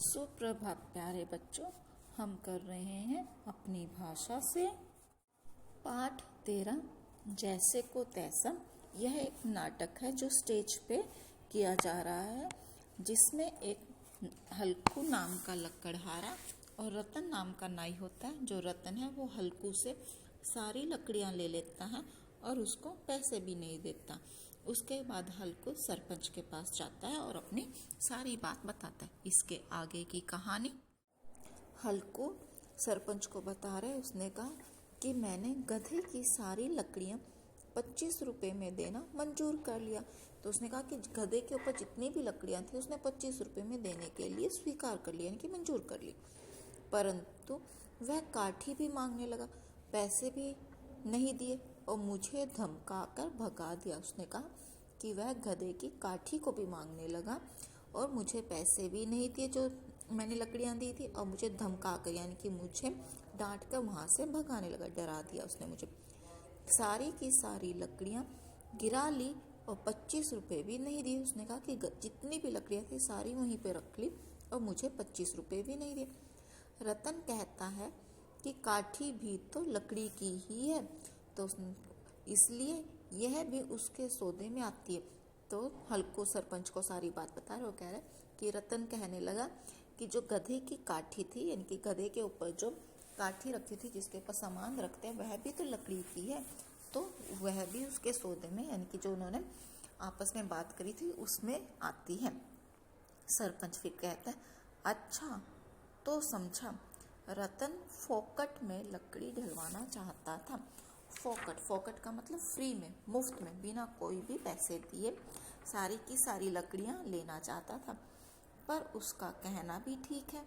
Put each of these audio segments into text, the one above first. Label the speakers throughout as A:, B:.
A: सुप्रभात प्यारे बच्चों, हम कर रहे हैं अपनी भाषा से पाठ 13 जैसे को तैसा। यह एक नाटक है जो स्टेज पे किया जा रहा है, जिसमें एक हल्कू नाम का लकड़हारा और रतन नाम का नाई होता है। जो रतन है वो हल्कू से सारी लकड़ियां ले लेता है और उसको पैसे भी नहीं देता। उसके बाद हल्कू सरपंच के पास जाता है और अपनी सारी बात बताता है। इसके आगे की कहानी हल्कू सरपंच को बता रहे। उसने कहा कि मैंने गधे की सारी लकड़ियां 25 रुपए में देना मंजूर कर लिया। तो उसने कहा कि गधे के ऊपर जितनी भी लकड़ियां थी उसने 25 रुपए में देने के लिए स्वीकार कर लिया, यानी कि मंजूर कर ली। परंतु वह काठी भी मांगने लगा, पैसे भी नहीं दिए और मुझे धमका कर भगा दिया। उसने कहा कि वह गधे की काठी को भी मांगने लगा और मुझे पैसे भी नहीं दिए जो मैंने लकड़ियां दी थी, और मुझे धमका कर यानी कि मुझे डांट कर वहां से भगाने लगा, डरा दिया उसने मुझे। सारी की सारी लकड़ियां गिरा ली और 25 रुपए भी नहीं दिए। उसने कहा कि जितनी भी लकड़ियां थी सारी वहीं पे रख ली और मुझे 25 रुपए भी नहीं दिए। रतन कहता है कि काठी भी तो लकड़ी की ही है, तो इसलिए यह भी उसके सौदे में आती है। तो हल्कू सरपंच को सारी बात बता रहे, वो कह रहे कि रतन कहने लगा कि जो गधे की काठी थी, यानी कि गधे के ऊपर जो काठी रखी थी जिसके ऊपर सामान रखते हैं, वह भी तो लकड़ी की है, तो वह भी उसके सौदे में, यानी कि जो उन्होंने आपस में बात करी थी उसमें आती है। सरपंच फिर कहता है, अच्छा तो समझा। रतन फोकट में लकड़ी ढलवाना चाहता था। फोकट का मतलब फ्री में, मुफ्त में, बिना कोई भी पैसे दिए सारी की सारी लकड़ियां लेना चाहता था। पर उसका कहना भी ठीक है,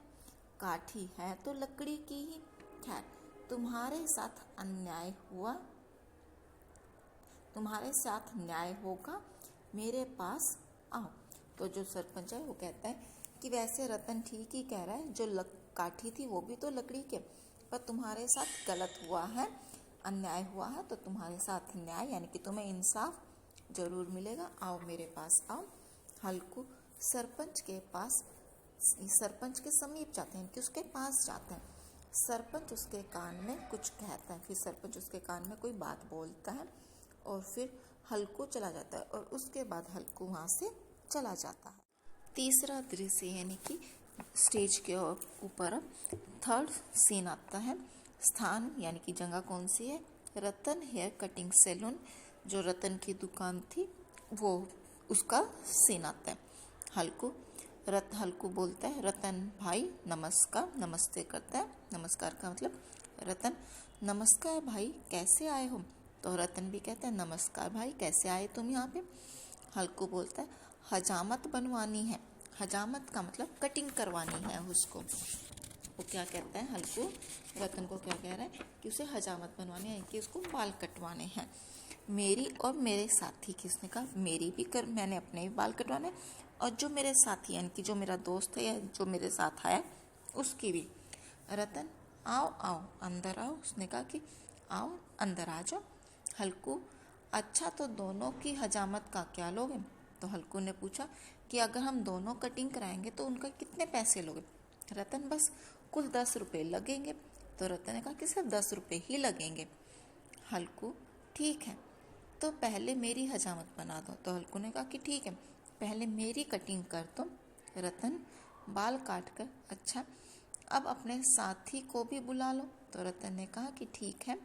A: काठी है तो लकड़ी की ही। खैर, तुम्हारे साथ अन्याय हुआ, तुम्हारे साथ न्याय होगा, मेरे पास आओ। तो जो सरपंच है वो कहता है कि वैसे रतन ठीक ही कह रहा है, जो काठी थी वो भी तो लकड़ी के, पर तुम्हारे साथ गलत हुआ है, अन्याय हुआ है, तो तुम्हारे साथ न्याय यानी कि तुम्हें इंसाफ जरूर मिलेगा। आओ मेरे पास आओ। हल्कू सरपंच के पास, सरपंच के समीप जाते हैं कि उसके पास जाते हैं। सरपंच उसके कान में कुछ कहता है, फिर सरपंच उसके कान में कोई बात बोलता है और फिर हल्कू चला जाता है और उसके बाद हल्कू वहां से चला जाता है। तीसरा दृश्य यानी कि स्टेज के ऊपर थर्ड सीन आता है। स्थान यानी कि जगह कौन सी है? रतन हेयर कटिंग सैलून, जो रतन की दुकान थी वो, उसका सीन आता है। हल्कू बोलता है, रतन भाई नमस्कार, नमस्ते करता है। नमस्कार का मतलब, रतन नमस्कार भाई कैसे आए हो? तो रतन भी कहता है, नमस्कार भाई कैसे आए तुम यहाँ पे? हल्कू बोलता है, हजामत बनवानी है। हजामत का मतलब कटिंग करवानी है उसको। वो क्या कहता है, हल्कू रतन को क्या कह रहा है कि उसे हजामत बनवानी है, कि उसको बाल कटवाने हैं। मेरी और मेरे साथी की, उसने कहा मेरी भी मैंने अपने भी बाल कटवाने, और जो मेरे साथी यानी कि जो मेरा दोस्त है या जो मेरे साथ आया उसकी भी। रतन आओ आओ अंदर आओ। उसने कहा कि आओ अंदर आ जाओ। हल्कू, अच्छा तो दोनों की हजामत का क्या लोगे? तो हल्कू ने पूछा कि अगर हम दोनों कटिंग कराएंगे तो उनका कितने पैसे लोगे? रतन, बस कुल 10 रुपए लगेंगे। तो रतन ने कहा कि सिर्फ 10 रुपए ही लगेंगे। हल्कू, ठीक है तो पहले मेरी हजामत बना दो। तो हल्कू ने कहा कि ठीक है, पहले मेरी कटिंग कर दो। रतन बाल काट कर, अच्छा अब अपने साथी को भी बुला लो। तो रतन ने कहा कि ठीक है,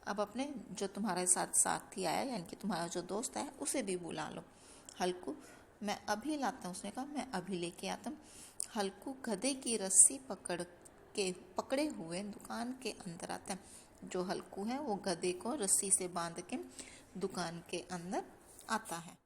A: अब अपने जो तुम्हारे साथ साथी आया यानी कि तुम्हारा जो दोस्त आया उसे भी बुला लो। हल्कू, मैं अभी लाता हूँ। उसने कहा मैं अभी लेके आता हूँ। हल्कू गधे की रस्सी पकड़े हुए दुकान के अंदर आता है। जो हल्कू है वो गधे को रस्सी से बांध के दुकान के अंदर आता है।